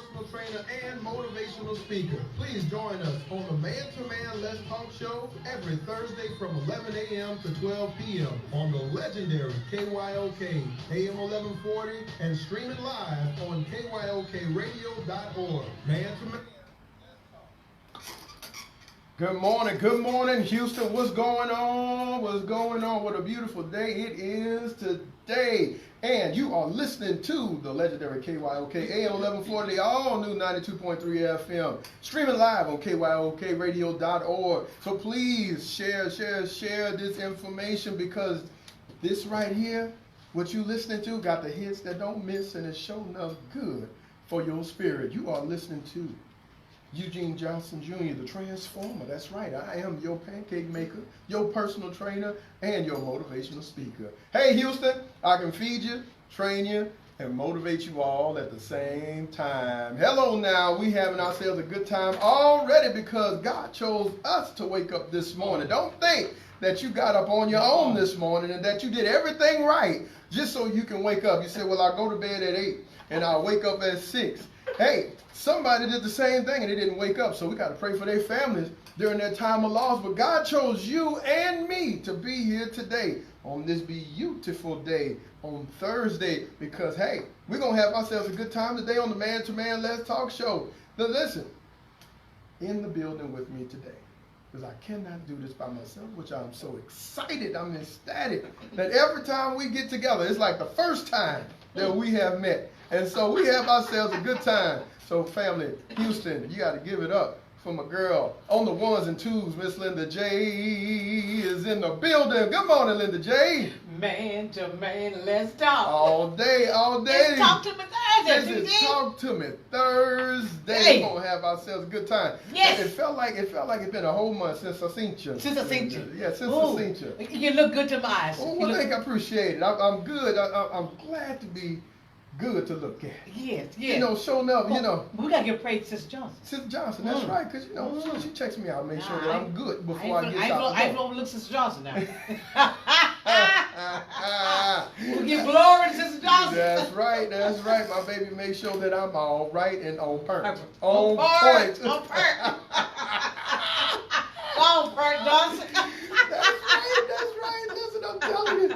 personal trainer and motivational speaker. Please join us on the Man to Man Let's Talk show every Thursday from 11 a.m. to 12 p.m. on the legendary KYOK AM 1140 and streaming live on KYOKradio.org. Man to Man. Good morning, Houston. What's going on? What's going on? What a beautiful day it is today. And you are listening to the legendary KYOK AM 1140, all new 92.3 FM, streaming live on KYOKradio.org. So please share this information, because this right here, what you listening to, got the hits that don't miss, and it's showing up good for your spirit. You are listening to Eugene Johnson Jr., the Transformer. That's right. I am your pancake maker, your personal trainer, and your motivational speaker. Hey, Houston, I can feed you, train you, and motivate you all at the same time. Hello now. We having ourselves a good time already because God chose us to wake up this morning. Don't think that you got up on your own this morning and that you did everything right just so you can wake up. You said, well, I'll go to bed at 8 and I'll wake up at 6. Hey, somebody did the same thing and they didn't wake up, so we got to pray for their families during their time of loss. But God chose you and me to be here today on this beautiful day on Thursday, because, hey, we're going to have ourselves a good time today on the Man to Man Let's Talk show. Now, listen, in the building with me today, because I cannot do this by myself, which I'm so excited, I'm ecstatic, that every time we get together, it's like the first time that we have met. And so we have ourselves a good time. So family, Houston, you got to give it up for my girl on the ones and twos. Miss Linda J is in the building. Good morning, Linda J. Man to Man, let's talk. All day. Let's talk to me Thursday. This is Talk to Me Thursday. Hey. We're gonna have ourselves a good time. Yes. And it felt like it's been a whole month since I seen you. Yeah, since I seen you. You look good to my eyes. Oh, well, I appreciate it. I'm good. I'm glad to be good to look at. Yes. You know, showing up, We got to give praise to Sister Johnson. Sister Johnson, that's right, because, she checks me out, make sure that I'm good before I get out. I ain't gonna look Sister Johnson now. We give glory to Sister Johnson. That's right. My baby, make sure that I'm all right and on point. On point. Johnson. That's right. Listen, I'm telling you.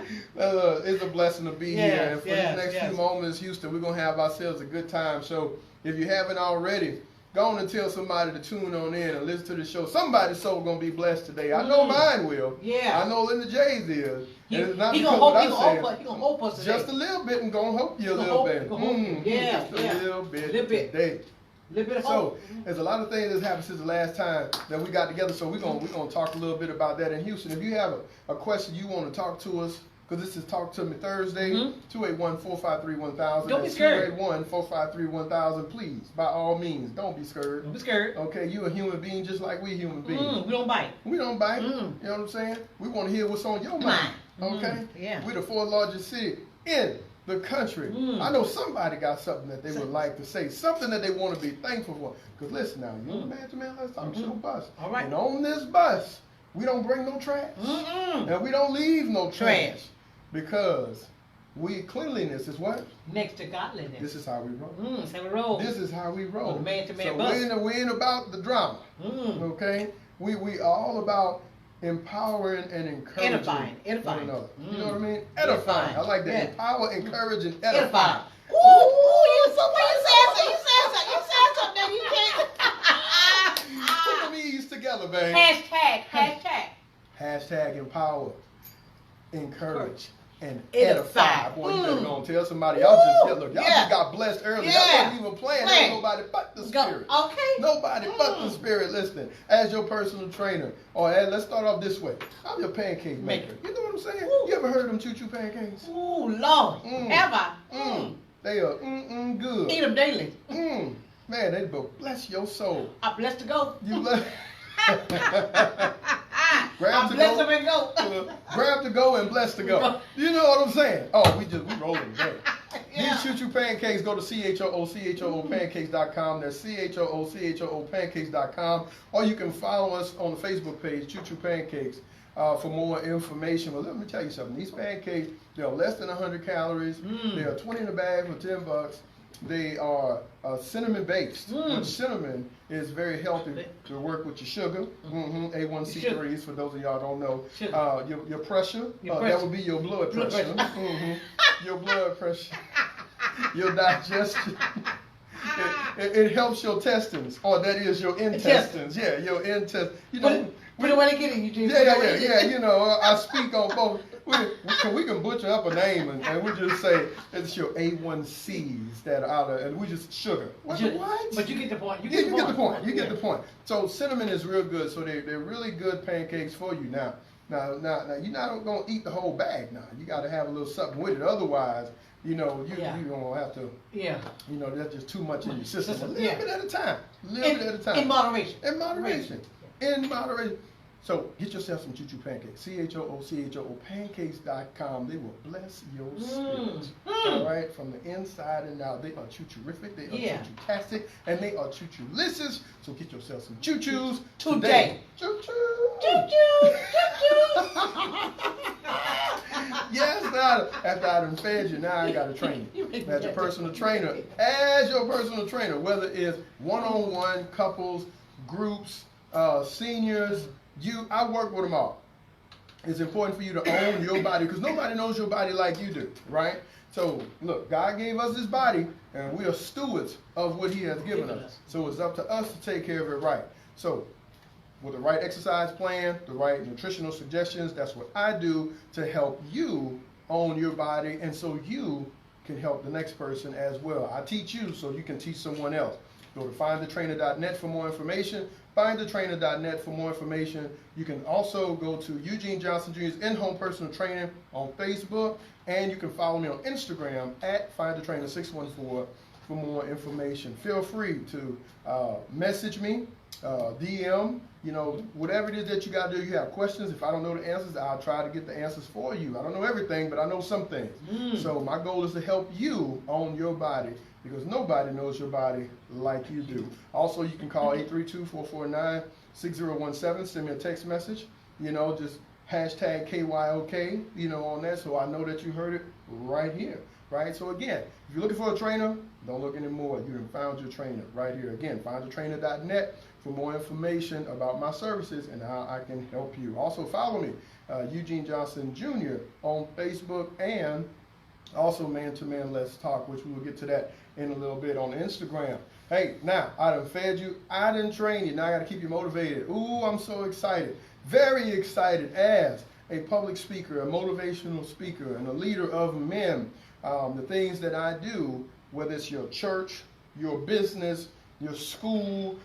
It's a blessing to be here. And for the next few moments, Houston, we're going to have ourselves a good time. So if you haven't already, go on and tell somebody to tune on in and listen to the show. Somebody's soul going to be blessed today. I know mine will. Yeah. I know Linda J's is. He and it's not gonna because hope, what he I'm gonna saying. hope, he gonna hope us today. Just a little bit and going to hope you a little bit. Yeah. Just a little bit Little today. Little bit of So hope. there's a lot of things that's happened since the last time that we got together. So we're gonna talk a little bit about that in Houston. If you have a question you want to talk to us, because this is Talk to Me Thursday, 281-453-1000. Don't be scared. 281-453-1000. Please, by all means, don't be scared. Don't be scared. Okay, you a human being just like we human beings. We don't bite. We don't bite. You know what I'm saying? We want to hear what's on your mind. Okay? Yeah. We're the fourth largest city in the country. I know somebody got something that they would like to say, something that they want to be thankful for. Because listen now, you're the Man to Man Let's Talk show bus. All right. And on this bus, we don't bring no trash. And we don't leave no trash. Because cleanliness is what? Next to godliness. This is how we roll. That's how we roll. This is how we roll. On the Man to Man so bus. we ain't about the drama. Okay? We all about empowering and encouraging Edifying. one another. You know what I mean? Edifying. I like that. Yeah. Empower, encourage, and edify. Edify. You said something that you can't. Put them E's together, baby. Hashtag. Empower, encourage, and Edify. edify. Boy, you better go and tell somebody. Y'all just got blessed early. Y'all wasn't even playing. Ain't nobody but the Spirit. Okay. Nobody but the Spirit listening. As your personal trainer. Or let's start off this way. I'm your pancake maker. You know what I'm saying? You ever heard of them choo-choo pancakes? Ooh, Lord. Have I? They are good. Eat them daily. Man, they bless your soul. I'm blessed to go. You bless. I'm blessed to go. Grab to go and bless to go. You know what I'm saying? Oh, we rolling today. These choo-choo pancakes, go to CHOO pancakes.com. That's CHOO pancakes.com. Or you can follow us on the Facebook page, Choo Choo Pancakes, for more information. But let me tell you something. These pancakes, they're less than 100 calories. They are 20 in a bag for $10. They are cinnamon based, which cinnamon is very healthy to work with your sugar. A1C3s, for those of y'all don't know. Your pressure, that would be your blood pressure. Your blood pressure, your digestion. It helps your intestines, or that is your intestines. Yeah, your intestines. You know, we don't want to get it, Eugene. Yeah. You know, I speak on both. We can butcher up a name and we just say it's your A1Cs that are out of, and we just sugar. What? But you get the point. You get the point. You get the point. So cinnamon is real good. So they're really good pancakes for you. Now you're not gonna eat the whole bag. Now you got to have a little something with it. Otherwise, you know, you gonna have to. Yeah. You know, that's just too much in your system. A little bit at a time. In moderation. In moderation. So get yourself some choo-choo pancakes. CHOO pancakes.com. They will bless your spirit. All right, from the inside and out. They are choo-choo-rific. They are choo-choo-tastic. And they are choo-choo-licious. So get yourself some choo-choos today. Choo-choo. Choo-choo. Yes, now, after I done fed you, now I got to train you. As your personal trainer. As your personal trainer, whether it's one-on-one, couples, groups, seniors, I work with them all. It's important for you to own your body because nobody knows your body like you do, right? So, look, God gave us this body, and we are stewards of what He has given us. So it's up to us to take care of it right. So, with the right exercise plan, the right nutritional suggestions, that's what I do to help you own your body, and so you can help the next person as well. I teach you so you can teach someone else. Go to findthetrainer.net for more information. Findthetrainer.net for more information. You can also go to Eugene Johnson Jr.'s In-Home Personal Training on Facebook, and you can follow me on Instagram at FindTheTrainer614 for more information. Feel free to message me, DM, you know, whatever it is that you got to do. You have questions. If I don't know the answers, I'll try to get the answers for you. I don't know everything, but I know some things. So my goal is to help you own your body, because nobody knows your body like you do. Also, you can call 832-449-6017. Send me a text message. You know, just hashtag KYOK, you know, on that, so I know that you heard it right here, right? So again, if you're looking for a trainer, don't look anymore. You have found your trainer right here. Again, findthetrainer.net for more information about my services and how I can help you. Also, follow me, Eugene Johnson Jr. on Facebook, and also Man to Man Let's Talk, which we will get to that in a little bit on Instagram. Hey, now, I done fed you, I done trained you, now I got to keep you motivated. Ooh, I'm so excited, very excited as a public speaker, a motivational speaker, and a leader of men. The things that I do, whether it's your church, your business, your school,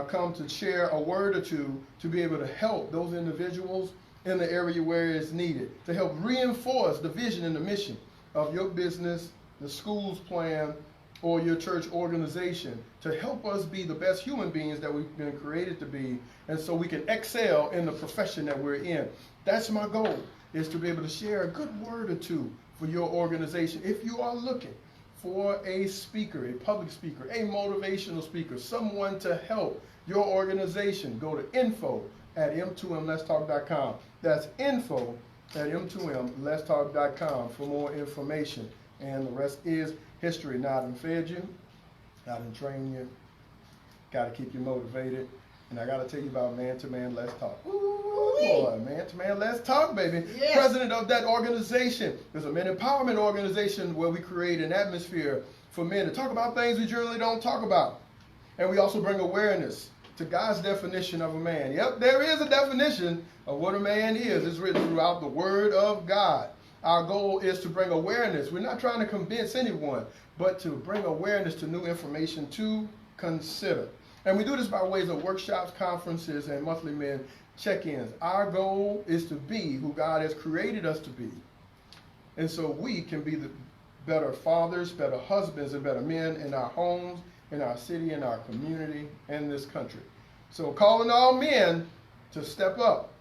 come to share a word or two to be able to help those individuals in the area where it's needed, to help reinforce the vision and the mission of your business, the school's plan, or your church organization, to help us be the best human beings that we've been created to be, and so we can excel in the profession that we're in. That's my goal, is to be able to share a good word or two for your organization. If you are looking for a speaker, a public speaker, a motivational speaker, someone to help your organization, go to info@m2mletstalk.com. That's info@m2mletstalk.com for more information. And the rest is history. Now I done fed you, I done trained you, got to keep you motivated, and I got to tell you about Man to Man Let's Talk. Ooh, boy, Man to Man Let's Talk, baby. Yes. President of that organization. There's a men empowerment organization where we create an atmosphere for men to talk about things we generally don't talk about. And we also bring awareness to God's definition of a man. Yep, there is a definition of what a man is. It's written throughout the Word of God. Our goal is to bring awareness. We're not trying to convince anyone, but to bring awareness to new information to consider. And we do this by ways of workshops, conferences, and monthly men check-ins. Our goal is to be who God has created us to be. And so we can be the better fathers, better husbands, and better men in our homes, in our city, in our community, and this country. So calling all men to step up,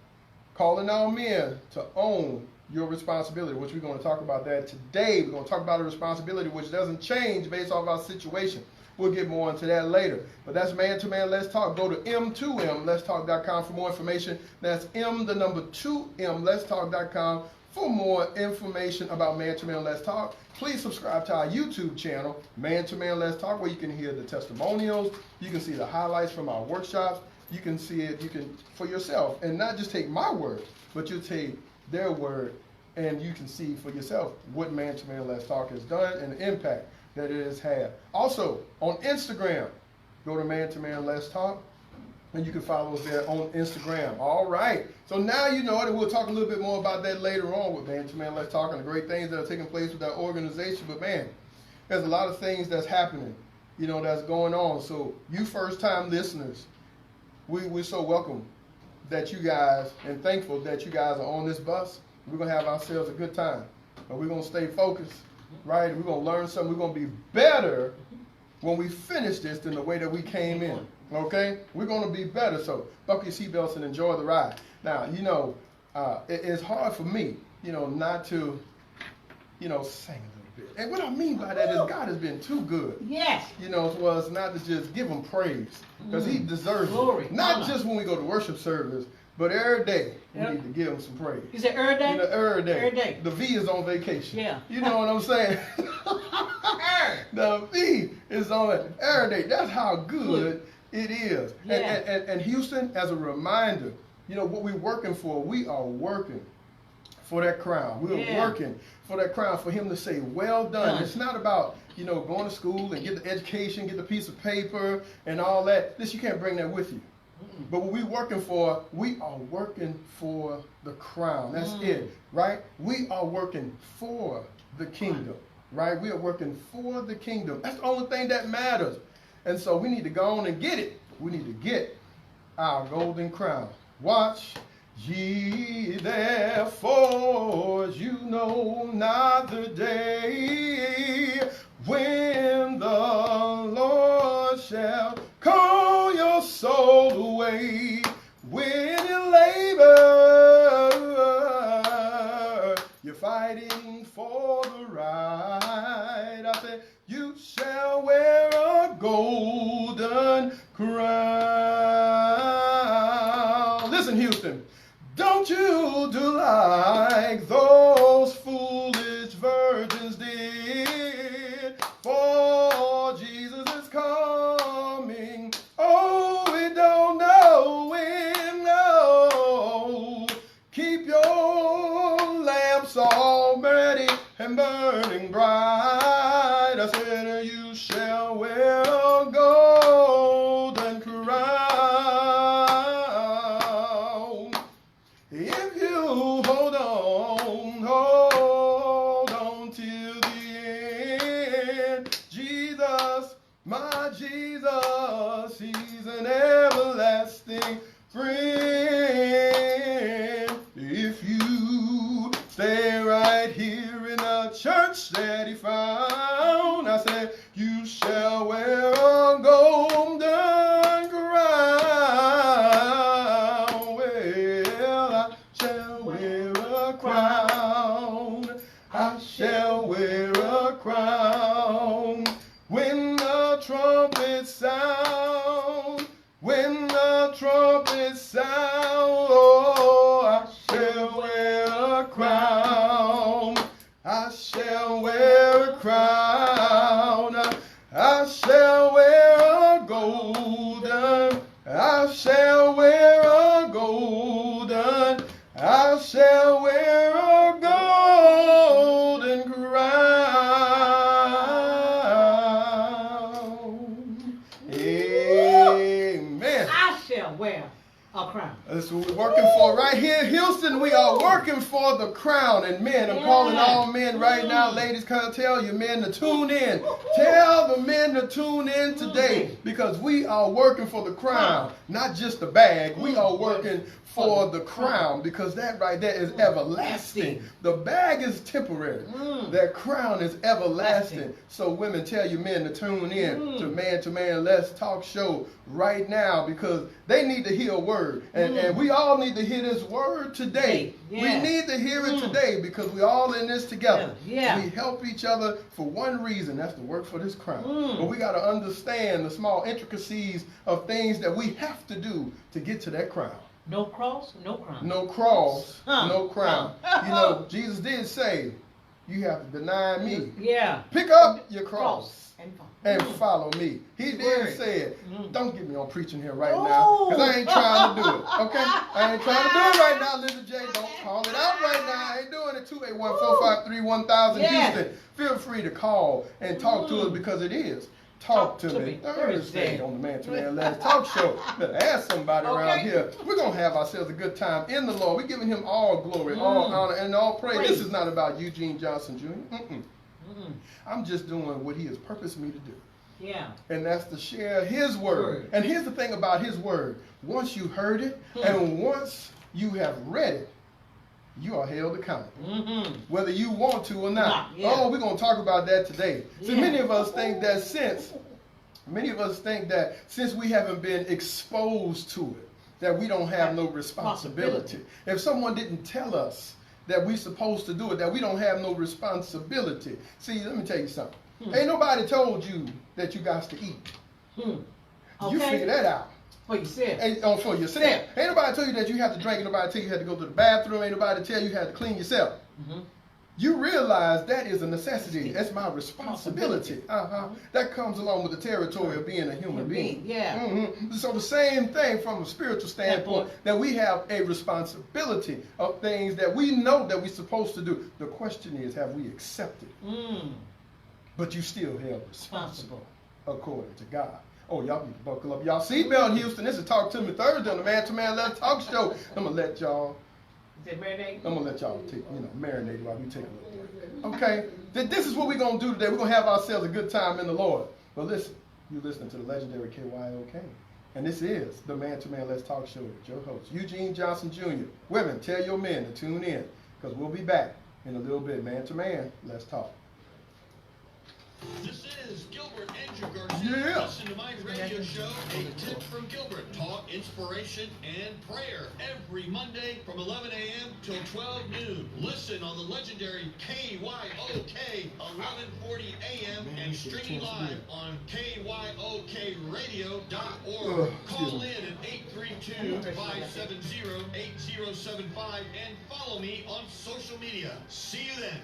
calling all men to own your responsibility, which we're going to talk about that today. We're going to talk about a responsibility which doesn't change based off our situation. We'll get more into that later. But that's Man to Man Let's Talk. Go to m2mletstalk.com for more information. That's M2mletstalk.com For more information about Man to Man Let's Talk, please subscribe to our YouTube channel, Man to Man Let's Talk, where you can hear the testimonials, you can see the highlights from our workshops, you can see it, you can for yourself, and not just take my word, but you take their word, and you can see for yourself what Man to Man Let's Talk has done and the impact that it has had. Also, on Instagram, go to Man to Man Let's Talk, and you can follow us there on Instagram. All right. So now you know it, and we'll talk a little bit more about that later on with Man to Man Let's Talk and the great things that are taking place with that organization. But man, there's a lot of things that's happening, that's going on. So you first-time listeners, we're so welcome that you guys, and thankful that you guys are on this bus. We're going to have ourselves a good time. But we're going to stay focused, right? We're going to learn something. We're going to be better when we finish this than the way that we came in. Okay? We're going to be better. So buckle your seatbelts and enjoy the ride. Now, it's hard for me, not to, sing a little bit. And what I mean by that is God has been too good. Yes. For us not to just give him praise, because he deserves glory. it. Not just when we go to worship service, but every day we need to give him some praise. You said every day? Every day. Every day. The V is on vacation. Yeah. You know what I'm saying? The V is on it every day. That's how good it is. Yeah. And Houston, as a reminder, what we're working for, we are working for that crown. We're working for that crown, for him to say, well done. It's not about, going to school and get the education, get the piece of paper and all that. You can't bring that with you. But what we're working for, we are working for the crown. That's it, right? We are working for the kingdom, right? We are working for the kingdom. That's the only thing that matters. And so we need to go on and get it. We need to get our golden crown. Watch. Ye therefore, you know not the day when the Lord shall call your soul away. When you labor, you're fighting for the right. I said, you shall wear a golden crown. Listen, Houston, don't you do like those foolish virgins did, for Jesus is coming. Oh, we don't know when, no. Keep your lamps all ready and burning bright. I said, you shall wear a golden crown. If you hold on till the end. Jesus, my Jesus, he's an everlasting friend. If you stay right here in the church that he found, I said, you shall wear a golden crown. Well, I shall wear a crown. I shall wear a crown. When the trumpet sound, when the trumpet sound, oh, I shall wear a crown. I shall wear a crown. I shall wear a golden. I shall wear a golden. I shall wear a golden crown. Amen. I shall wear a crown. That's what we're working for right here in Houston. We are working for the crown. And men, I'm calling all men right now. Ladies, can I tell you men to tune in. Tell the men to tune in today, because we are working for the crown, not just the bag. We are working for the crown, because that right there is everlasting. The bag is temporary. That crown is everlasting. So women, tell your men to tune in to Man Let's Talk show right now, because they need to hear a word. And we all need to hear this word today. We need to hear it today, because we all in this together. We help each other for one reason. That's to work for this crown. But we got to understand the small intricacies of things that we have to do to get to that crown. No cross, no crown. No cross, Huh. no crown. You know, Jesus did say, you have to deny me. Yeah. Pick up your cross And and follow me. He did Word. say it. Mm. Don't get me on preaching here right Oh. now, because I ain't trying to do it. Okay? I ain't trying to do it right now, Linda J. Don't call it out right now. I ain't doing it. 281-453-1000 Yes. Houston. Feel free to call and talk to us, because it is Talk to Me Thursday on the Man to Man Let's Talk Show. Better ask somebody around Okay. here. We're going to have ourselves a good time in the Lord. We're giving him all glory, all honor, and all praise. This is not about Eugene Johnson Jr. I'm just doing what he has purposed me to do. Yeah. And that's to share his word. And here's the thing about his word. Once you heard it, and once you have read it, you are held accountable. Whether you want to or not. Yeah. Oh, we're going to talk about that today. See, Yeah. many of us think that since we haven't been exposed to it, that we don't have no responsibility. If someone didn't tell us that we're supposed to do it, that we don't have no responsibility. See, let me tell you something. Ain't nobody told you that you got to eat. You figure that out. For yourself. For yourself. Ain't nobody tell you that you have to drink. Ain't nobody tell you had to go to the bathroom. Ain't nobody tell you had to clean yourself. You realize that is a necessity. That's my responsibility. That comes along with the territory of being a human being. Yeah. So the same thing from a spiritual standpoint, that we have a responsibility of things that we know that we're supposed to do. The question is, have we accepted? But you still held responsible according to God. Oh, y'all need to buckle up y'all seatbelt, Houston. This is Talk to Me Thursday on the Man to Man Let's Talk Show. I'm gonna let y'all. Is it marinade? I'm gonna let y'all take, marinate while we take a little break. Okay. This is what we're gonna do today. We're gonna have ourselves a good time in the Lord. But listen, you're listening to the legendary KYOK, and this is the Man to Man Let's Talk Show with your host Eugene Johnson Jr. Women, tell your men to tune in, because we'll be back in a little bit. Man to Man, let's talk. This is Gilbert Andrew Garcia. Yeah. Listen to my radio show, A Tip from Gilbert. Talk, inspiration, and prayer every Monday from 11 a.m. till 12 noon. Listen on the legendary KYOK 1140 a.m. and streaming live on KYOKradio.org. Call in at 832-570-8075 and follow me on social media. See you then.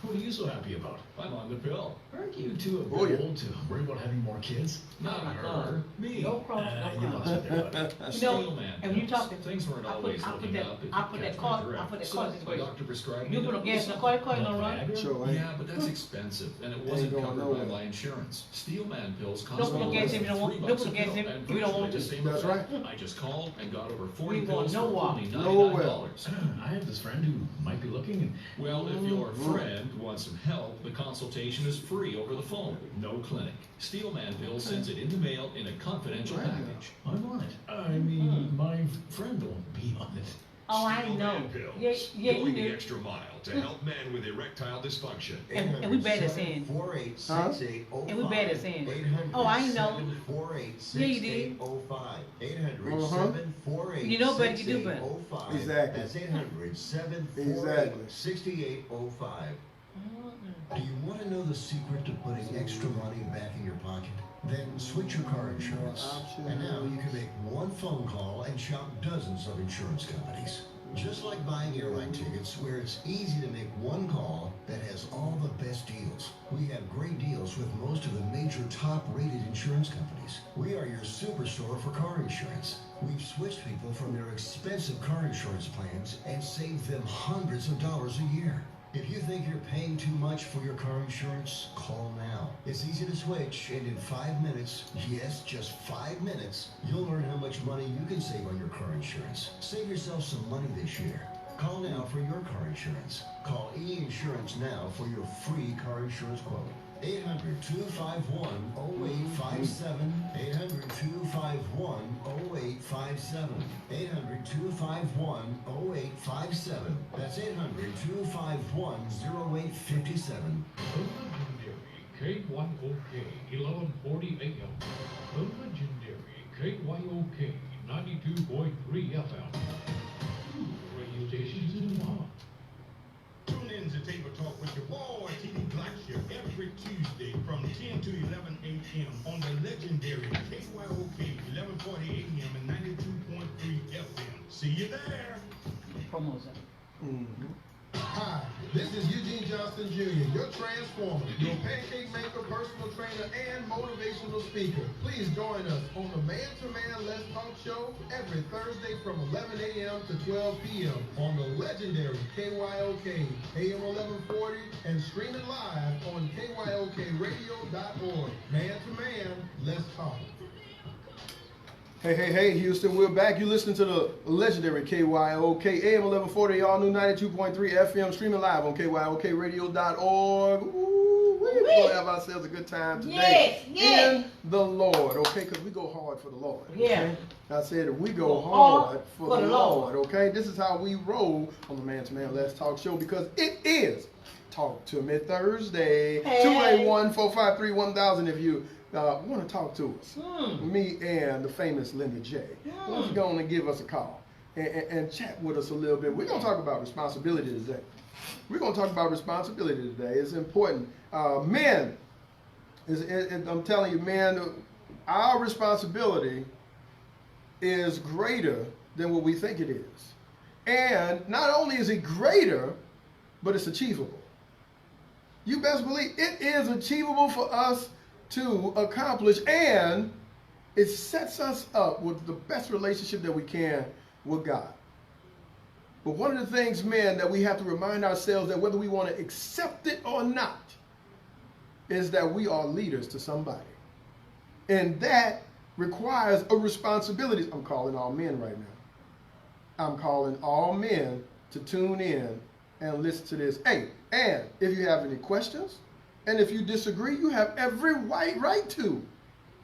What are you so happy about? I'm on the pill. Aren't you two a bit Oh, yeah. old to worry about having more kids? Not my her. God. Me. No cross, no You crown. lost it there, buddy. Steel man and when you pills. talk to Things weren't I put- always I put looking that- up. if I you put that catch my card- drift. I put that So card my situation. doctor prescribed You me put a to gas in the car, you Not gonna run? Viagra? Sure, ain't. Yeah, but that's expensive, and it wasn't going covered by nowhere. my insurance. Steel man pills cost Don't put me no gas less in if you than don't want- $3 don't put a no gas pill, in and if you don't virtually want the to. same That's effect. right. I just called and got over 40 We want pills for no walk. only Nowhere. $99. I have this friend who might be looking, and Well, if your friend wants some help, the consultation is free over the phone. No clinic. Steelman Bill sends it in the mail in a confidential package. I'm on it. I mean, my friend won't be on it. Oh, I know. Yeah, you Going the do. extra mile to help men with erectile dysfunction. And we bad at saying. And we bad at saying. Oh, I know. Yeah, you did. 800-748-6805. You know better, you do better. Exactly. That's 800-748-6805. Do you want to know the secret to putting extra money back in your pocket? Then switch your car insurance. And now you can make one phone call and shop dozens of insurance companies. Just like buying airline tickets, where it's easy to make one call that has all the best deals. We have great deals with most of the major top-rated insurance companies. We are your superstore for car insurance. We've switched people from their expensive car insurance plans and saved them hundreds of dollars a year. If you think you're paying too much for your car insurance, call now. It's easy to switch, and in 5 minutes, yes, just 5 minutes, you'll learn how much money you can save on your car insurance. Save yourself some money this year. Call now for your car insurance. Call E-Insurance now for your free car insurance quote. 800-251-0857. 800-251-0857. 800-251-0857. That's 800-251-0857. KYOK 1140 AM. The legendary KYOK 92.3 FM. Radio stations in Omaha. Tune in to Table Talk with your boy, T.D. Blackshear, every Tuesday from 10 to 11 a.m. on the legendary KYOK 1140 1140 AM and 92.3 FM. See you there. Promos. Hi, this is Eugene Johnston Jr., your transformer, your pancake maker, personal trainer, and motivational speaker. Please join us on the Man to Man Let's Talk show every Thursday from 11 a.m. to 12 p.m. on the legendary KYOK AM 1140 and streaming live on KYOKradio.org. Man to Man, let's talk. Hey, Houston, we're back. You're listening to the legendary KYOK AM 1140, all new 92.3 FM, streaming live on KYOKradio.org. Ooh, we're going to have ourselves a good time today in the Lord, okay? Because we go hard for the Lord. Okay? Yeah. I said we go hard for the Lord, okay? This is how we roll on the Man to Man Let's Talk show because it is Talk to Me Thursday. 281-453-1000 if you want to talk to us. Me and the famous Linda J. Who's going to give us a call and chat with us a little bit. We're going to talk about responsibility today. It's important. Men, I'm telling you, men, our responsibility is greater than what we think it is. And not only is it greater, but it's achievable. You best believe it is achievable for us to accomplish, and it sets us up with the best relationship that we can with God. But one of the things, men, that we have to remind ourselves that whether we want to accept it or not, is that we are leaders to somebody. And that requires a responsibility. I'm calling all men right now. I'm calling all men to tune in and listen to this. Hey, and if you have any questions, and if you disagree, you have every right to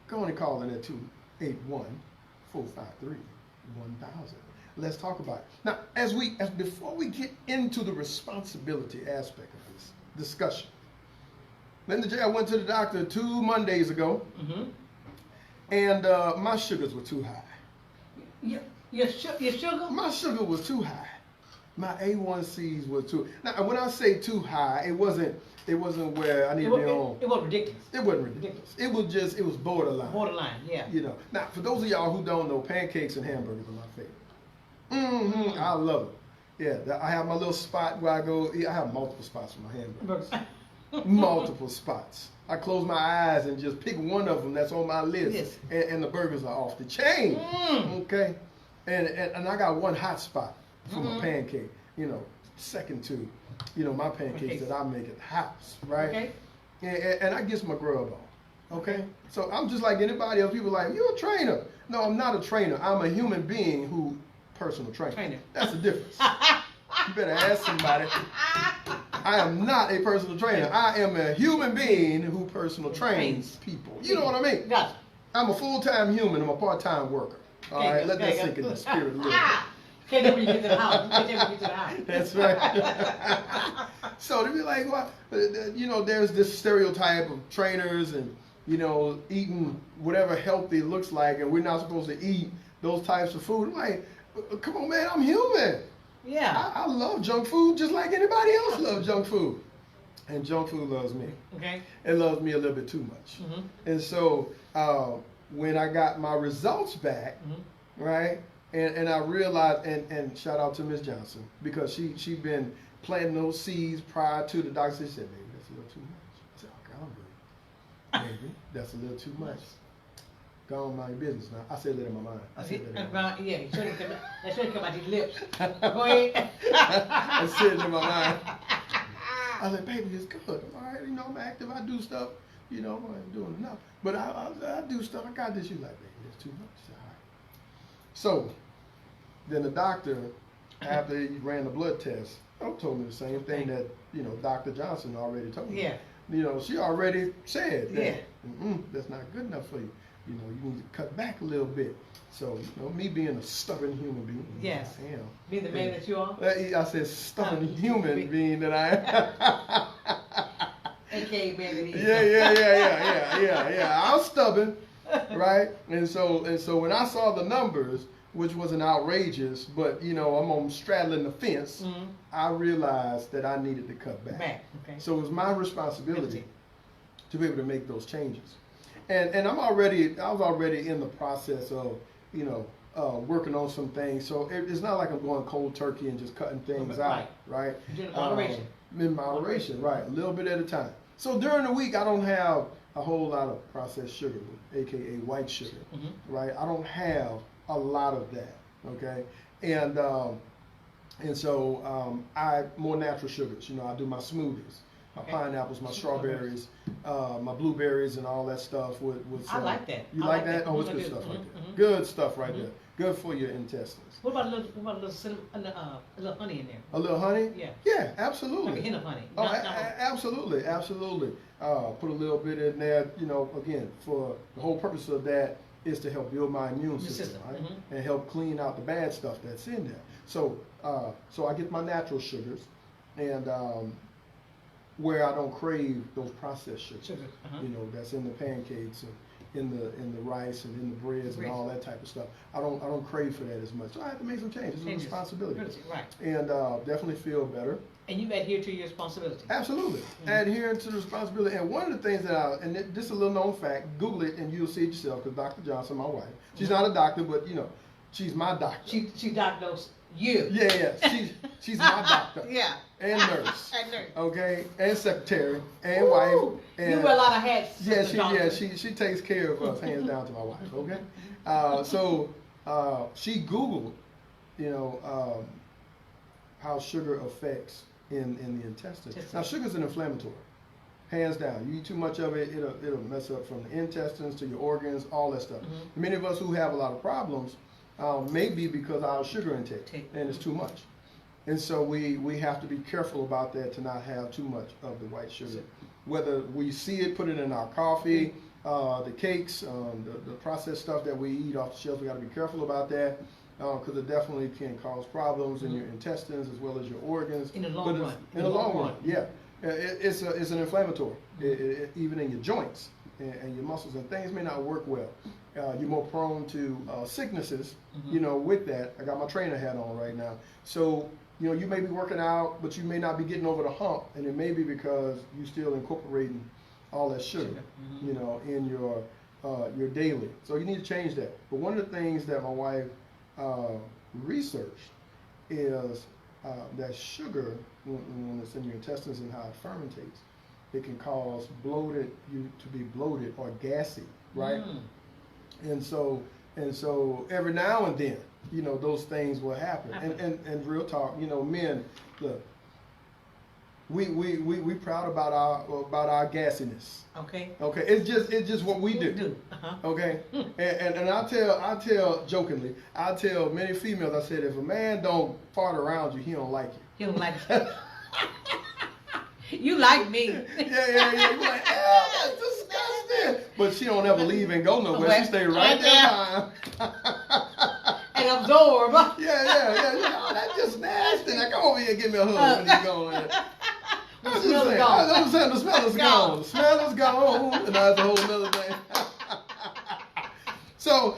go on and call in at 281-453-1000. Let's talk about it. Now, before we get into the responsibility aspect of this discussion, Linda J, I went to the doctor 2 Mondays ago, and my sugars were too high. Your sugar? My sugar was too high. My A1Cs were too. Now, when I say too high, it wasn't where I needed to be on. It wasn't ridiculous. It wasn't ridiculous. It was borderline. Borderline, yeah. You know. Now, for those of y'all who don't know, pancakes and hamburgers are my favorite. I love it. Yeah, I have my little spot where I go. I have multiple spots for my hamburgers. Multiple spots. I close my eyes and just pick one of them that's on my list, yes. and the burgers are off the chain. Okay, and I got one hot spot for my pancake. You know, second to, my pancakes that I make at the house, right? Okay. And I get my grub on. Okay, so I'm just like anybody else. People are like, you're a trainer. No, I'm not a trainer. I'm a human being who personal trainer. That's the difference. You better ask somebody. I am not a personal trainer. I am a human being who personal trains people. You know what I mean? Gotcha. I'm a full-time human. I'm a part-time worker. All right, let that sink in the spirit a little bit. Can't do when you get to the house. That's right. So to be like, well, there's this stereotype of trainers and, eating whatever healthy looks like, and we're not supposed to eat those types of food. I'm like, come on, man, I'm human. Yeah. I love junk food just like anybody else loves junk food. And junk food loves me. Okay. It loves me a little bit too much. And so when I got my results back, right, and I realized, and shout out to Miss Johnson, because she'd been planting those seeds prior to the doctor. She said, baby, that's a little too much. I said, okay, I'm good. Baby, that's a little too much. Go on, mind your business now. I said that in my mind. Yeah, you should have come out these lips. Go ahead. I said it in my mind. I said, baby, it's good. I'm all right, I'm active. I do stuff. I ain't doing enough. But I do stuff. I got this. She's like, baby, it's too much. I said, all right. So then the doctor, after he ran the blood test, told me the same thing that, Dr. Johnson already told me. Yeah. She already said that that's not good enough for you. You need to cut back a little bit. So, me being a stubborn human being. Yes. I am. Being the man that you are? I said stubborn human being that I am. AKA man that he is. Yeah. I'm stubborn, right? And so when I saw the numbers, which wasn't outrageous, but, I'm straddling the fence, I realized that I needed to cut back. Okay. So it was my responsibility to be able to make those changes. And I was already in the process of, you know, working on some things. So it's not like I'm going cold turkey and just cutting things out, right? In moderation. In moderation, right? A little bit at a time. So during the week, I don't have a whole lot of processed sugar, aka white sugar, right? I don't have a lot of that, okay? And so I more natural sugars. You know, I do my smoothies, my pineapples, my strawberries, my blueberries, and all that stuff. With I like that. You like that? Oh, it's good stuff right there. Good stuff right there. Good for your intestines. What about a little cinnamon, a little honey in there? A little honey? Yeah. Yeah, absolutely. Like a hint of honey. Oh, absolutely, absolutely. Put a little bit in there, you know, again, for the whole purpose of that is to help build my immune system, right? And help clean out the bad stuff that's in there. So, so I get my natural sugars, and where I don't crave those processed sugars, you know, that's in the pancakes and in the rice and in the breads and all that type of stuff. I don't crave for that as much. So I have to make some changes. It's a responsibility. Right. And definitely feel better. And you adhere to your responsibility. Absolutely. Adhering to the responsibility. And one of the things that and this is a little known fact, Google it and you'll see it yourself, because Dr. Johnson, my wife, she's not a doctor, but you know, she's my doctor. She diagnosed you. Yeah. She's my doctor. Yeah. And nurse. And nurse. Okay. And secretary. And wife. And you wear a lot of hats. She takes care of us, hands down to my wife. Okay. So she Googled, you know, how sugar affects in the intestines. Now, sugar's an inflammatory, hands down. You eat too much of it, it'll mess up from the intestines to your organs, all that stuff. Many of us who have a lot of problems may be because our sugar intake, and it's too much. And so we have to be careful about that, to not have too much of the white sugar. Whether we see it, put it in our coffee, the cakes, the processed stuff that we eat off the shelves, we got to be careful about that. Because it definitely can cause problems in your intestines as well as your organs. In the long run. In the long run, yeah. It's an inflammatory, even in your joints and your muscles, and things may not work well. You're more prone to sicknesses, you know, with that. I got my trainer hat on right now. So, you know, you may be working out, but you may not be getting over the hump, and it may be because you're still incorporating all that sugar, you know, in your daily. So you need to change that. But one of the things that my wife researched is that sugar, when it's in your intestines and how it fermentates, it can cause you to be bloated or gassy, right? And so every now and then, you know, those things will happen. And real talk, you know, men, look, we proud about our gassiness. Okay. It's just what we do. Okay. And I tell jokingly, I tell many females, I said, if a man don't fart around you, he don't like you. He don't like you. You like me. Yeah. You're like, that's disgusting. But she don't ever leave and go nowhere. She stay right there. And absorb. Yeah. Oh, that's just nasty. Now come over here and give me a hug when you go in. I'm just saying, the smell is gone. The smell is gone, and that's a whole nother thing. So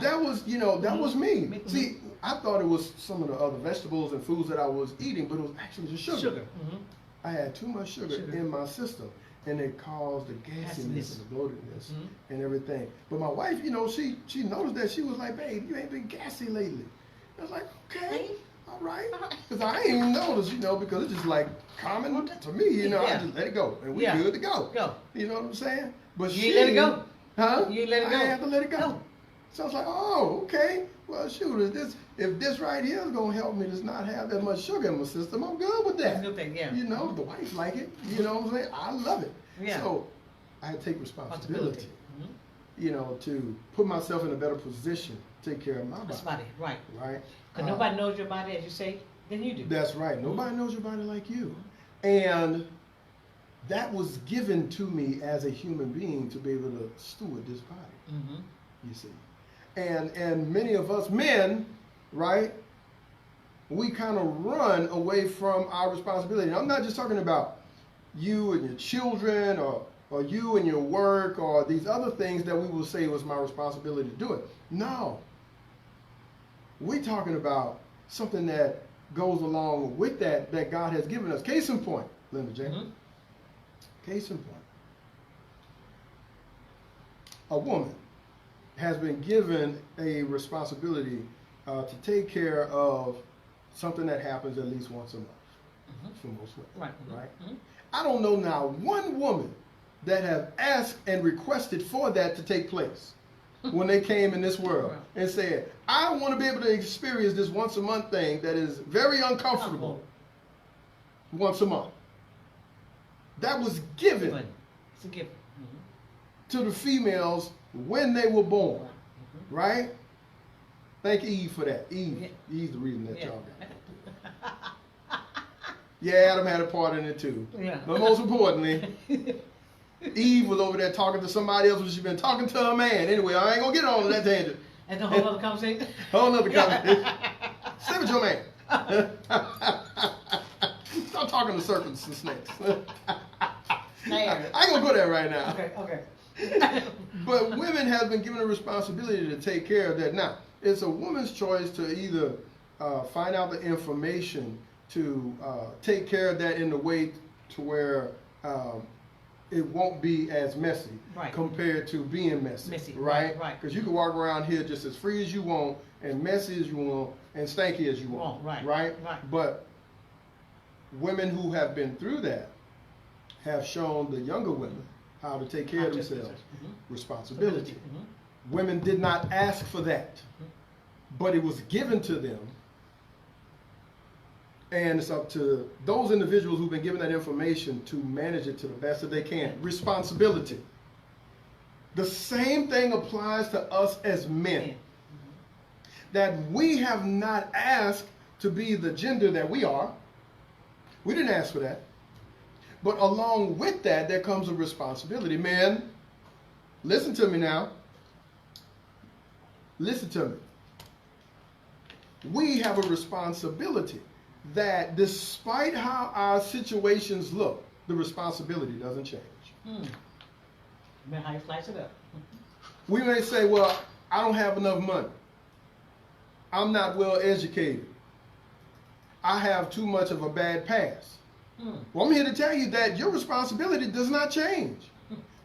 that was, you know, that was me. See, I thought it was some of the other vegetables and foods that I was eating, but it was actually just sugar. I had too much sugar in my system, and it caused the gassiness and the bloatedness and everything. But my wife, you know, she noticed that. She was like, babe, you ain't been gassy lately. I was like, okay. All right, because I ain't even noticed, you know, because it's just like common to me, you know. I just let it go, and we good to go. You know what I'm saying? But you ain't let it go. Huh? You ain't let it go. I have to let it go. So I was like, oh, okay. Well, shoot, if this right here is gonna help me to not have that much sugar in my system, I'm good with that. That's a good thing, yeah. You know, the wife like it. You know what I'm saying? I love it. Yeah. So I had to take responsibility. You know, to put myself in a better position to take care of my body. Right. Right. Because nobody knows your body, as you say, than you do. That's right. Nobody knows your body like you. And that was given to me as a human being to be able to steward this body. You see. And many of us men, right, we kind of run away from our responsibility. And I'm not just talking about you and your children or you and your work or these other things that we will say was my responsibility to do it. No. We're talking about something that goes along with that God has given us. Case in point, Linda J. Case in point. a woman has been given a responsibility to take care of something that happens at least once a month for most women. Right? I don't know now one woman that have asked and requested for that to take place when they came in this world and said, I want to be able to experience this once a month thing that is very uncomfortable once a month. That was given It's a gift. to the females when they were born, right? Thank Eve for that. Eve's the reason that y'all got it. Yeah, Adam had a part in it too. Yeah. But most importantly, Eve was over there talking to somebody else when she'd been talking to a man. Anyway, I ain't gonna get on to that tangent. And a whole other conversation. Whole nother conversation. Stay with your man. Stop talking to serpents and snakes. I ain't gonna go there right now. Okay. But women have been given a responsibility to take care of that. Now, it's a woman's choice to either find out the information to take care of that in a way to where it won't be as messy compared to being messy. Right? Because you can walk around here just as free as you want and messy as you want and stanky as you want. Right? But women who have been through that have shown the younger women how to take care of themselves. Responsibility. Women did not ask for that, but it was given to them. And it's up to those individuals who've been given that information to manage it to the best that they can. Responsibility. The same thing applies to us as men. That we have not asked to be the gender that we are. We didn't ask for that. But along with that, there comes a responsibility. Men, listen to me now. Listen to me. We have a responsibility that despite how our situations look, the responsibility doesn't change. Man, how you slice it up? We may say, well, I don't have enough money. I'm not well educated. I have too much of a bad past. Well, I'm here to tell you that your responsibility does not change.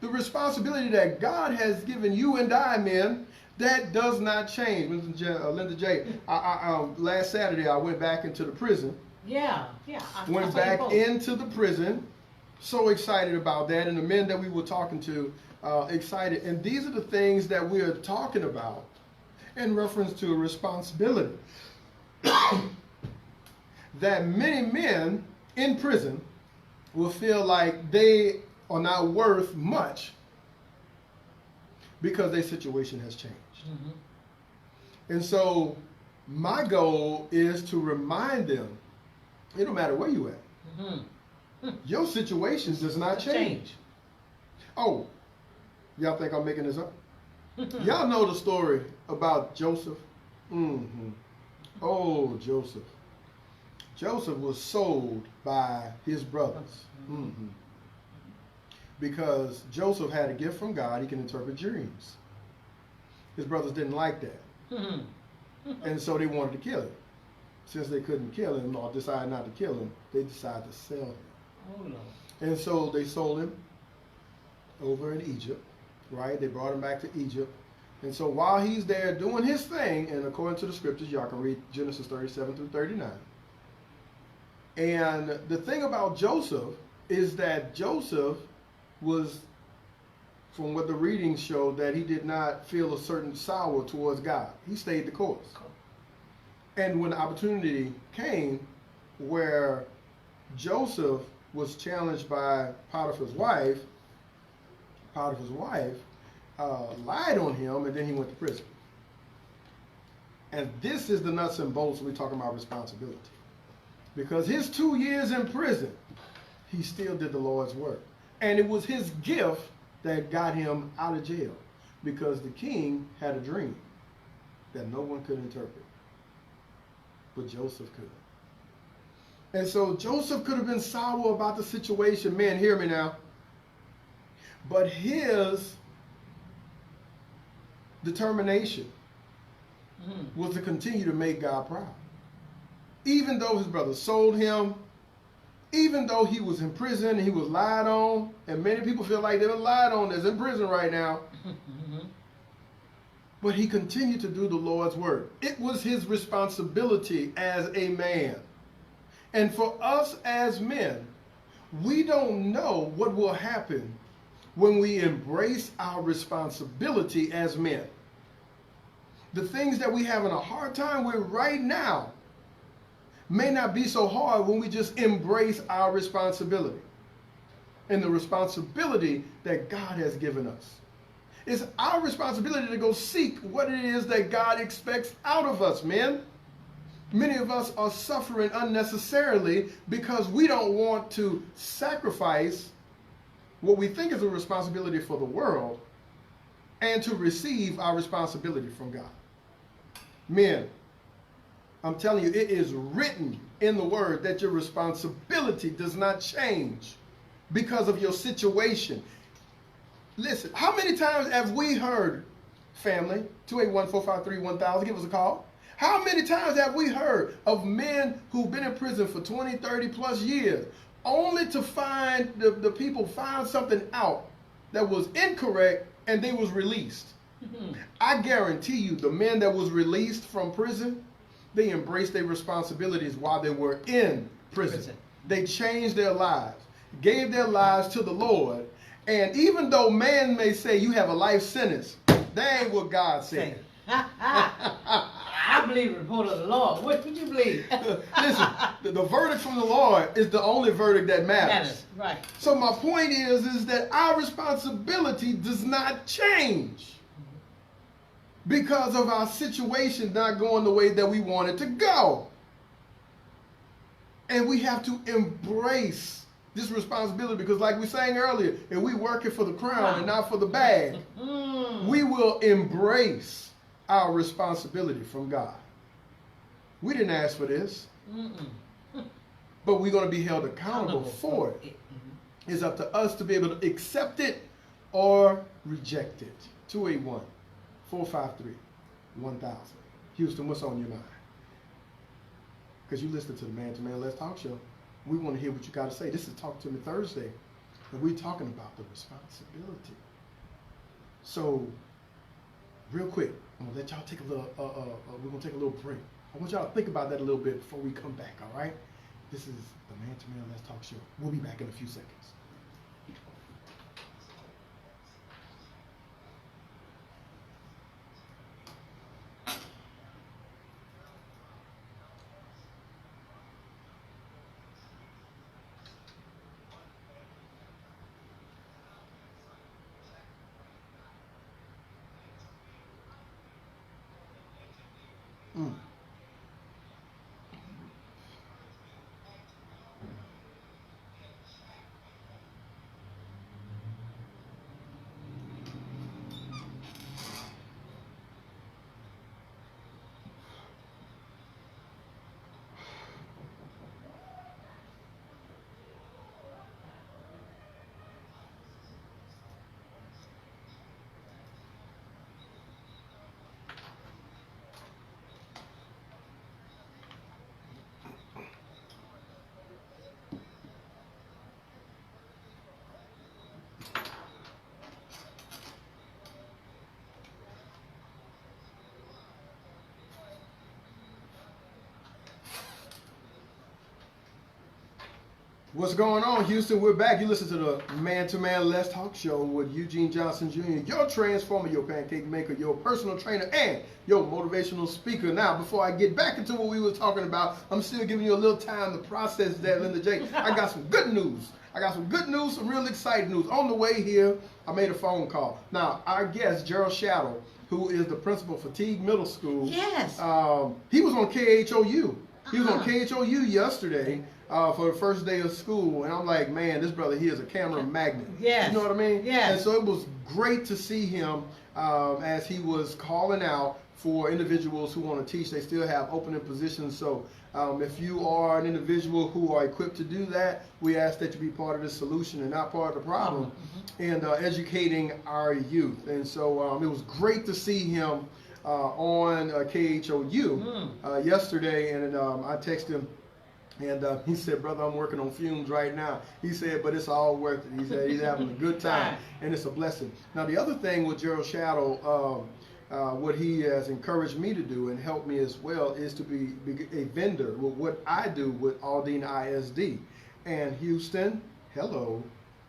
The responsibility that God has given you and I, men, that does not change. Linda J, last Saturday I went back into the prison. Went back into the prison. So excited about that. And the men that we were talking to, excited. And these are the things that we are talking about in reference to a responsibility. That many men in prison will feel like they are not worth much because their situation has changed. And so my goal is to remind them, it don't matter where you at. Your situation does not change. Oh, y'all think I'm making this up? Y'all know the story about Joseph? Oh, Joseph. Joseph was sold by his brothers. Because Joseph had a gift from God, he can interpret dreams. His brothers didn't like that. And so they wanted to kill him. Since they couldn't kill him or decided not to kill him, they decided to sell him. Oh, no. And so they sold him over in Egypt, right? They brought him back to Egypt. And so while he's there doing his thing, and according to the scriptures, y'all can read Genesis 37 through 39. And the thing about Joseph is that Joseph was, from what the readings showed, that he did not feel a certain sour towards God. He stayed the course. And when the opportunity came where Joseph was challenged by Potiphar's wife lied on him, and then he went to prison. And this is the nuts and bolts we're talking about responsibility. Because his 2 years in prison, he still did the Lord's work. And it was his gift that got him out of jail. Because the king had a dream that no one could interpret. But Joseph could. And so Joseph could have been sour about the situation. Man, hear me now. But his determination was to continue to make God proud. Even though his brothers sold him, even though he was in prison and he was lied on, and many people feel like they were lied on that's in prison right now, But he continued to do the Lord's work. It was his responsibility as a man. And for us as men, we don't know what will happen when we embrace our responsibility as men. The things that we having a hard time with right now may not be so hard when we just embrace our responsibility and the responsibility that God has given us. It's our responsibility to go seek what it is that God expects out of us, men. Many of us are suffering unnecessarily because we don't want to sacrifice what we think is a responsibility for the world and to receive our responsibility from God. Men, I'm telling you, it is written in the word that your responsibility does not change because of your situation. Listen, how many times have we heard, family, 281-453-1000, give us a call. How many times have we heard of men who've been in prison for 20, 30 plus years, only to find the people found something out that was incorrect and they was released? I guarantee you the men that was released from prison, they embraced their responsibilities while they were in prison. They changed their lives, gave their lives to the Lord. And even though man may say you have a life sentence, that ain't what God said. I believe the report of the Lord. What would you believe? Listen, the verdict from the Lord is the only verdict that matters. Right. So my point is that our responsibility does not change because of our situation not going the way that we want it to go. And we have to embrace this responsibility because like we sang earlier, if we working for the crown and not for the bag, we will embrace our responsibility from God. We didn't ask for this, but we're going to be held accountable for it. It's up to us to be able to accept it or reject it. 281-453-1000. Houston, what's on your mind? Because you listen to the Man to Man Let's Talk show. We want to hear what you got to say. This is Talk to Me Thursday, and we're talking about the responsibility. So, real quick, I'm gonna let y'all take a little. We're gonna take a little break. I want y'all to think about that a little bit before we come back. All right? This is the Man to Man Let's Talk show. We'll be back in a few seconds. What's going on, Houston? We're back. You listen to the Man to Man Let's Talk show with Eugene Johnson Jr., your transformer, your pancake maker, your personal trainer, and your motivational speaker. Now, before I get back into what we were talking about, I'm still giving you a little time to process that, Linda J. I got some good news. Some real exciting news. On the way here, I made a phone call. Now, our guest, Gerald Shadow, who is the principal for Teague Middle School. Yes. He was on KHOU. He was on KHOU yesterday. For the first day of school, and I'm like, man, this brother here is a camera magnet. Yes. You know what I mean? Yes. And so it was great to see him as he was calling out for individuals who want to teach. They still have opening positions. So if you are an individual who are equipped to do that, we ask that you be part of the solution and not part of the problem, and educating our youth. And so it was great to see him on KHOU yesterday, and I texted him And he said, brother, I'm working on fumes right now. He said, but it's all worth it. He said he's having a good time, and it's a blessing. Now, the other thing with Gerald Shadow, what he has encouraged me to do and helped me as well is to be a vendor with what I do with Aldine ISD. And Houston, hello,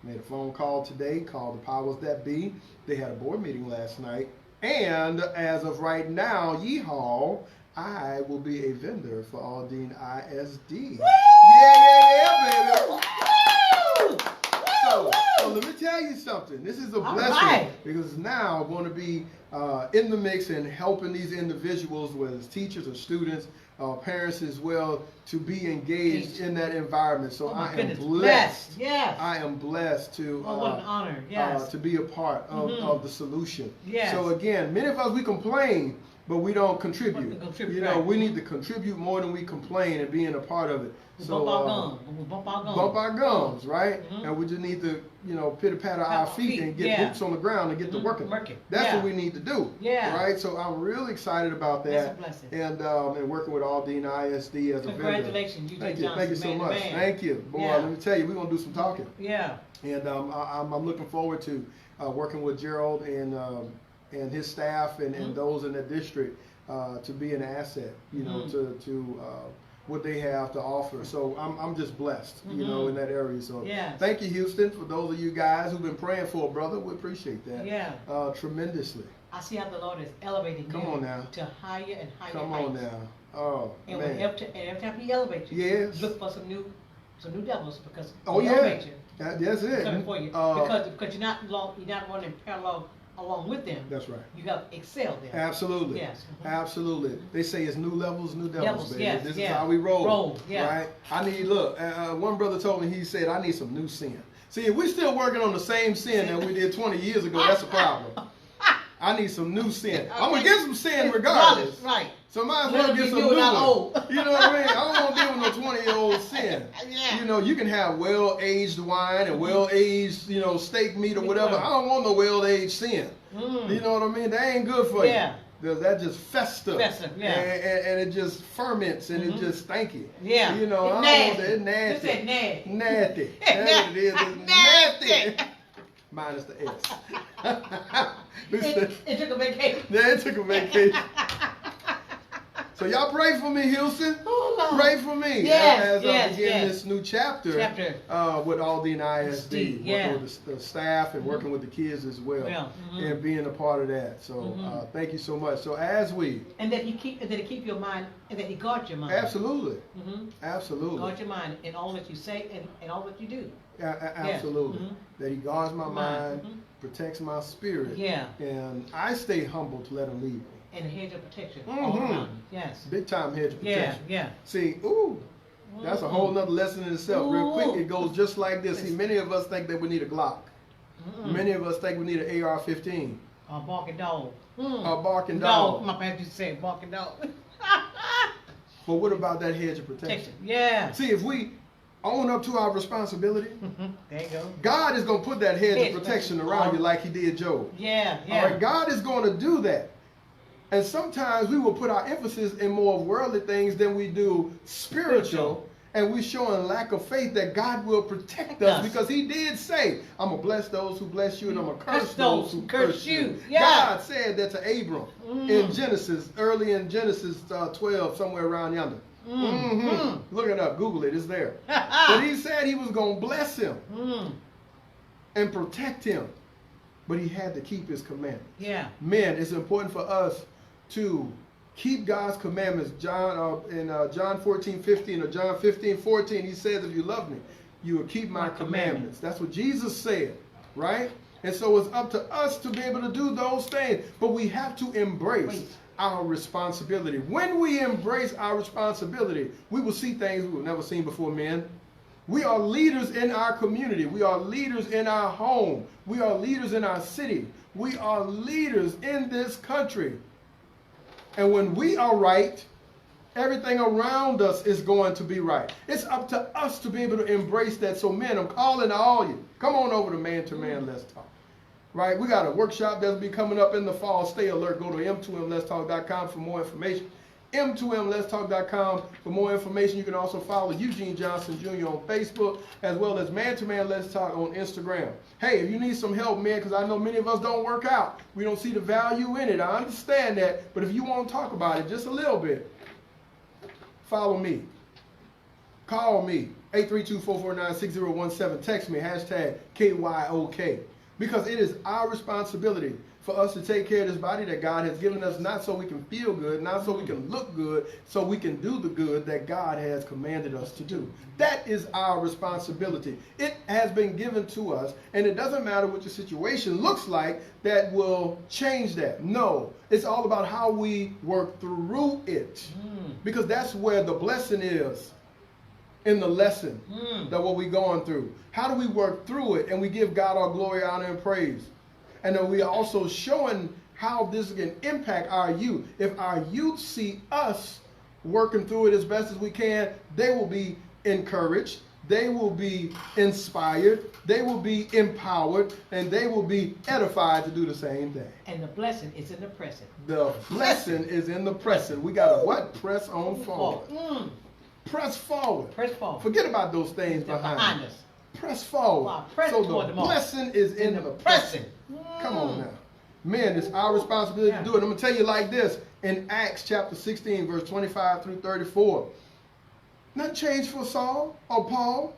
made a phone call today, called the Powers That Be. They had a board meeting last night. And as of right now, yeehaw, I will be a vendor for Aldine ISD. Woo! Yeah, baby. So let me tell you something. This is a blessing because now I'm going to be in the mix and helping these individuals, whether it's teachers or students, parents as well, to be engaged in that environment. So I am blessed. Yes. I am blessed to what an honor. Yes. To be a part of the solution. Yes. So again, many of us, we complain, but we don't contribute. You know, we need to contribute more than we complain and being a part of it. So bump our gums. Bump our gums, right? And we just need to, you know, pitter-patter our feet and get boots on the ground and get to working. That's what we need to do. Yeah. Right? So I'm really excited about that. That's a blessing. And working with Aldine ISD as a vendor. Congratulations. Thank you so much. Thank you. Boy, let me tell you, we're going to do some talking. Yeah. And I'm looking forward to working with Gerald and his staff and those in the district to be an asset, you know, to what they have to offer. So I'm just blessed, you know, in that area. So thank you, Houston, for those of you guys who've been praying for a brother. We appreciate that. Yeah. Tremendously. I see how the Lord is elevating Come you on now. to higher and higher Come heights. on now. Oh, and man. every time He elevates you, look for some new devils because He elevates you. That's it. Coming for you. Because you're not running parallel along with them. That's right. You got to excel there. Absolutely. Yes. Absolutely. They say it's new levels, new devils, baby. Yes, this is how we roll. Yeah. Right? One brother told me, he said, I need some new sin. See, if we're still working on the same sin that we did 20 years ago, that's a problem. I need some new sin. I'm going to get some sin regardless. Right. So might as well get some new one. You know what I mean? I don't want to deal with no 20-year-old sin. You know, you can have well-aged wine and well-aged, you know, steak meat or whatever. I don't want no well-aged sin. You know what I mean? That ain't good for you. That just festers. And it just ferments and it just stinky. Yeah. You know, I don't want that. It's nasty. You said nasty. Nasty. That's what it is. It's nasty. Minus the S. It took a vacation. Yeah, it took a vacation. So y'all pray for me, Houston. Pray for me as I begin this new chapter with Aldine ISD, working with the staff and working with the kids as well, and being a part of that. So thank you so much. So as we and that He keep your mind and that He guards your mind. Absolutely, absolutely. Guard your mind in all that you say and all that you do. Absolutely. That He guards my mind, protects my spirit, and I stay humble to let Him lead me. And a hedge of protection all around. Yes. Big time hedge of protection. Yeah. See, that's a whole nother lesson in itself. Real quick, it goes just like this. See, many of us think that we need a Glock. Many of us think we need an AR-15. A barking dog. A barking dog. My parents used to say barking dog. But what about that hedge of protection? Yeah. See, if we own up to our responsibility, there you go. God is going to put that hedge of protection around you like He did Job. Yeah. All right, God is going to do that. And sometimes we will put our emphasis in more worldly things than we do spiritual. And we're showing lack of faith that God will protect us because He did say, I'm going to bless those who bless you and I'm going to curse those who curse you. God said that to Abram in Genesis, early in Genesis 12, somewhere around yonder. Look it up. Google it. It's there. But He said He was going to bless him and protect him. But he had to keep His commandments. Men, it's important for us to keep God's commandments. John 14:15 or John 15:14, He says, if you love me, you will keep my commandments. That's what Jesus said, right? And so it's up to us to be able to do those things. But we have to embrace our responsibility. When we embrace our responsibility, we will see things we've never seen before, men. We are leaders in our community. We are leaders in our home. We are leaders in our city. We are leaders in this country. And when we are right, everything around us is going to be right. It's up to us to be able to embrace that. So men, I'm calling all you. Come on over to Man to Man Let's Talk. Right? We got a workshop that'll be coming up in the fall. Stay alert. Go to m2mletstalk.com for more information. m2mletstalk.com for more information. You can also follow Eugene Johnson Jr. on Facebook, as well as Man to Man Let's Talk on Instagram. Hey, if you need some help, man, because I know many of us don't work out. We don't see the value in it. I understand that. But if you want to talk about it just a little bit, follow me. Call me, 832-449-6017. Text me, hashtag KYOK. Because it is our responsibility for us to take care of this body that God has given us, not so we can feel good, not so we can look good, so we can do the good that God has commanded us to do. That is our responsibility. It has been given to us, and it doesn't matter what your situation looks like that will change that. No, it's all about how we work through it. Because that's where the blessing is in the lesson that what we're going through. How do we work through it and we give God our glory, honor, and praise? And then we also showing how this can impact our youth. If our youth see us working through it as best as we can, they will be encouraged, they will be inspired, they will be empowered, and they will be edified to do the same thing. And the blessing is in the present. The blessing is in the present. We got to what? Press on forward. Press forward. Press forward. Forget about those things behind us. Press forward. Wow, press so toward the the mark. blessing is in the present. Come on now. Man, it's our responsibility to do it. I'm going to tell you like this. In Acts chapter 16, verse 25 through 34. Nothing changed for Saul or Paul.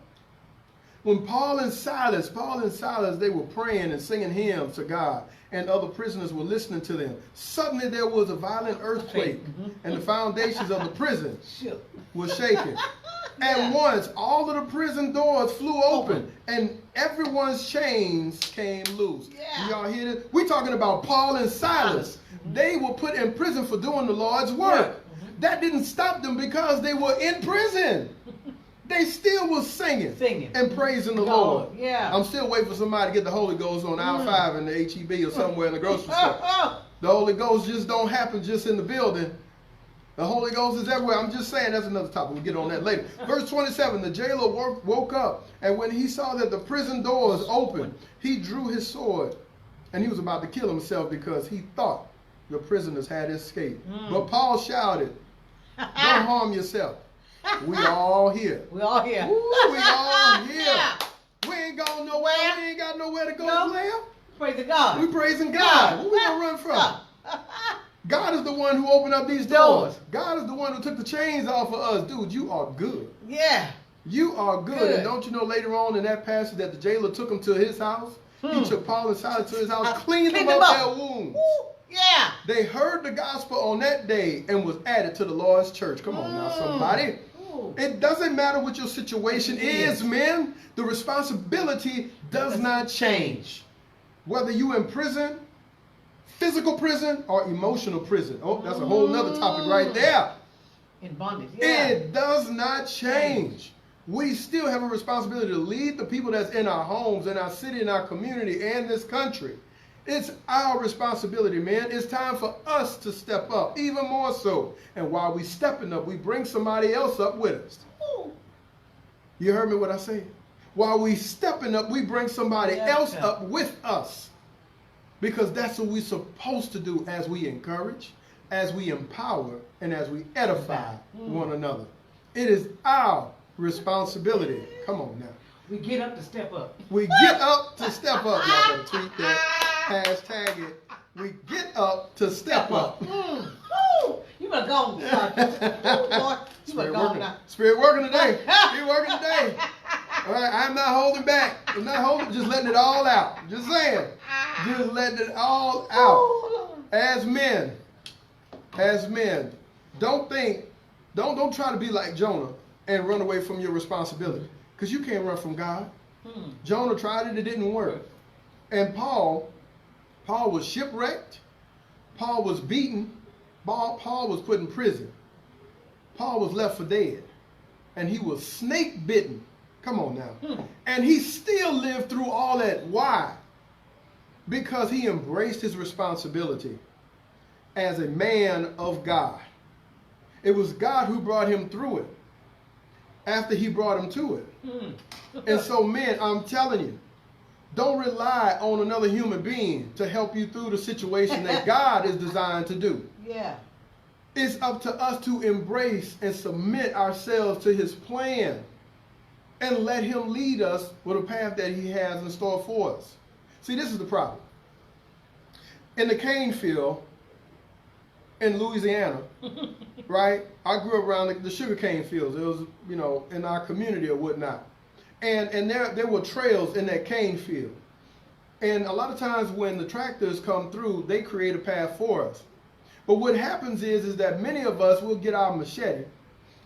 When Paul and Silas, they were praying and singing hymns to God, and other prisoners were listening to them. Suddenly there was a violent earthquake, and the foundations of the prison were shaken. And once all of the prison doors flew open, and everyone's chains came loose. Y'all hear this? We're talking about Paul and Silas. They were put in prison for doing the Lord's work. That didn't stop them because they were in prison. They still was singing and praising the Lord. I'm still waiting for somebody to get the Holy Ghost on aisle 5 in the HEB or somewhere in the grocery store. The Holy Ghost just don't happen just in the building. The Holy Ghost is everywhere. I'm just saying that's another topic. We'll get on that later. Verse 27, the jailer woke up, and when he saw that the prison doors opened, he drew his sword, and he was about to kill himself because he thought the prisoners had escaped. But Paul shouted, "Don't harm yourself. We all here. We all here. Ooh, we all here. We ain't going nowhere. We ain't got nowhere to go, Lamb. Praising God. We praising God. Where we gonna run from? God is the one who opened up these doors. God is the one who took the chains off of us. Dude, you are good. Yeah. You are good. And don't you know later on in that passage that the jailer took him to his house? He took Paul and Silas to his house, cleaned them up their wounds. Yeah. They heard the gospel on that day and was added to the Lord's church. Come on now, somebody. It doesn't matter what your situation is, man. The responsibility does not change. Whether you in prison, physical prison, or emotional prison. Oh, that's a whole nother topic right there. In bondage, It does not change. We still have a responsibility to lead the people that's in our homes, in our city, in our community, and this country. It's our responsibility, man. It's time for us to step up, even more so. And while we stepping up, we bring somebody else up with us. You heard me what I said? While we stepping up, we bring somebody else up with us. Because that's what we're supposed to do as we encourage, as we empower, and as we edify one another. It is our responsibility. Come on now. We get up to step up. We get up to step up. Y'all better tweet that. Hashtag it. We get up to step up. You better go. Lord, you better go now. Spirit working today. Spirit working today. All right, I'm not holding back. I'm not holding, just letting it all out. Just saying. Just letting it all out. As men, don't try to be like Jonah and run away from your responsibility. Because you can't run from God. Jonah tried it, it didn't work. And Paul was shipwrecked. Paul was beaten. Paul was put in prison. Paul was left for dead. And he was snake bitten. Come on now. And he still lived through all that. Why? Because he embraced his responsibility as a man of God. It was God who brought him through it after he brought him to it. And so, men, I'm telling you, don't rely on another human being to help you through the situation that God is designed to do. It's up to us to embrace and submit ourselves to his plan and let him lead us with a path that he has in store for us. See, this is the problem. In the cane field in Louisiana, right? I grew up around the sugar cane fields. It was, you know, in our community or whatnot. And there were trails in that cane field. And a lot of times when the tractors come through, they create a path for us. But what happens is that many of us will get our machete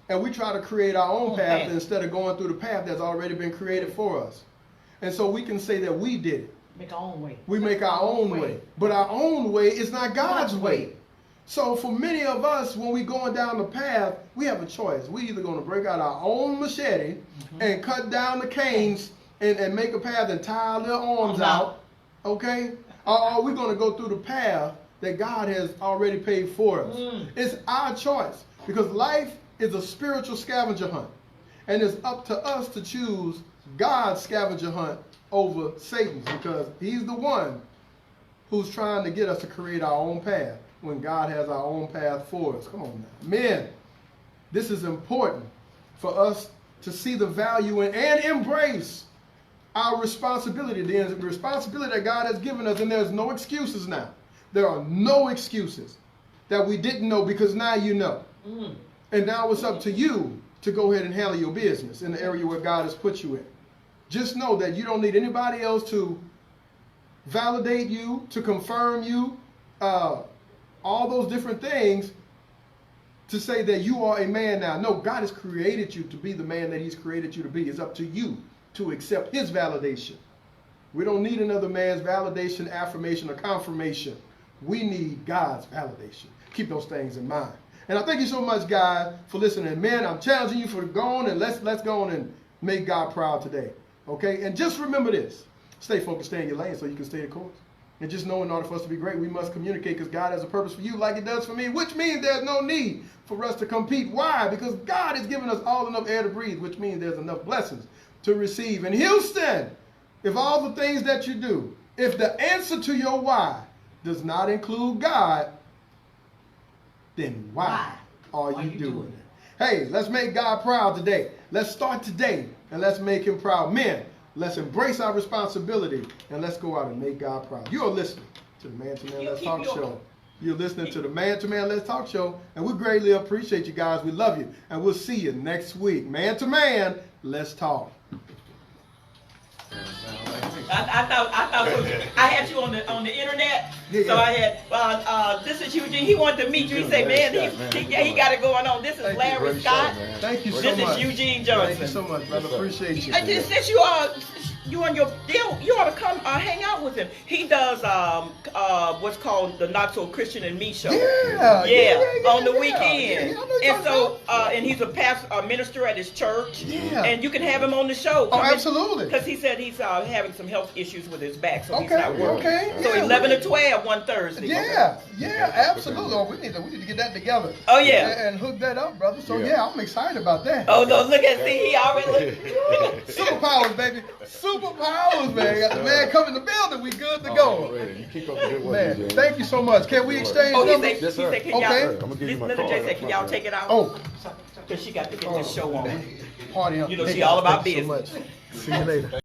and we try to create our own path instead of going through the path that's already been created for us. And so we can say that we did it. Make our own way. We make our own way. But our own way is not God's way. So for many of us, when we're going down the path, we have a choice. We're either going to break out our own machete and cut down the canes and make a path and tie our little arms out, okay? Or are we going to go through the path that God has already paid for us? It's our choice, because life is a spiritual scavenger hunt. And it's up to us to choose God's scavenger hunt over Satan's, because he's the one who's trying to get us to create our own path when God has our own path for us. Come on now. Men, this is important for us to see the value in and embrace our responsibility, the responsibility that God has given us, and there's no excuses now. There are no excuses that we didn't know, because now you know. And now it's up to you to go ahead and handle your business in the area where God has put you in. Just know that you don't need anybody else to validate you, to confirm you, all those different things to say that you are a man now. No, God has created you to be the man that he's created you to be. It's up to you to accept his validation. We don't need another man's validation, affirmation, or confirmation. We need God's validation. Keep those things in mind. And I thank you so much, guys, for listening. Men, I'm challenging you for going, and let's go on and make God proud today. Okay? And just remember this. Stay focused, stay in your lane so you can stay the course. And just know, in order for us to be great, we must communicate, because God has a purpose for you like it does for me, which means there's no need for us to compete. Why? Because God has given us all enough air to breathe, which means there's enough blessings to receive. In Houston, if all the things that you do, if the answer to your why does not include God, then why are you doing it? Hey, let's make God proud today. Let's start today and let's make him proud. Men, let's embrace our responsibility and let's go out and make God proud. You are listening to the Man to Man Let's Talk Show. You're listening to the Man to Man Let's Talk Show, and we greatly appreciate you guys. We love you, and we'll see you next week. Man to Man, let's talk. I thought I had you on the internet, so I had this is Eugene. He wanted to meet you. He said, man, he got it going on. This is Larry Scott. Thank you so much. This is Eugene Johnson. Thank you so much, brother. Appreciate you. Since you on your deal, you ought to come hang out with him. He does what's called the Not So Christian and Me show. Yeah, on the weekend. And so and he's a pastor, minister at his church. Yeah. And you can have him on the show. Oh, absolutely. Because he said he's having some health issues with his back, so he's not working. Okay. So 11 to 12 one Thursday. Yeah, absolutely. Oh, we need to get that together. Oh yeah. And hook that up, brother. So yeah, I'm excited about that. Oh no, look at he already superpowers, baby. Superpowers, man. Got the man come in the building. We good to go. You keep up the good work. Man, thank you so much. Can we exchange numbers? He said, can y'all, Little J said, can y'all take it out? Oh. Because she got to get this show on. Party on. You know, she all about business. So much. See you later.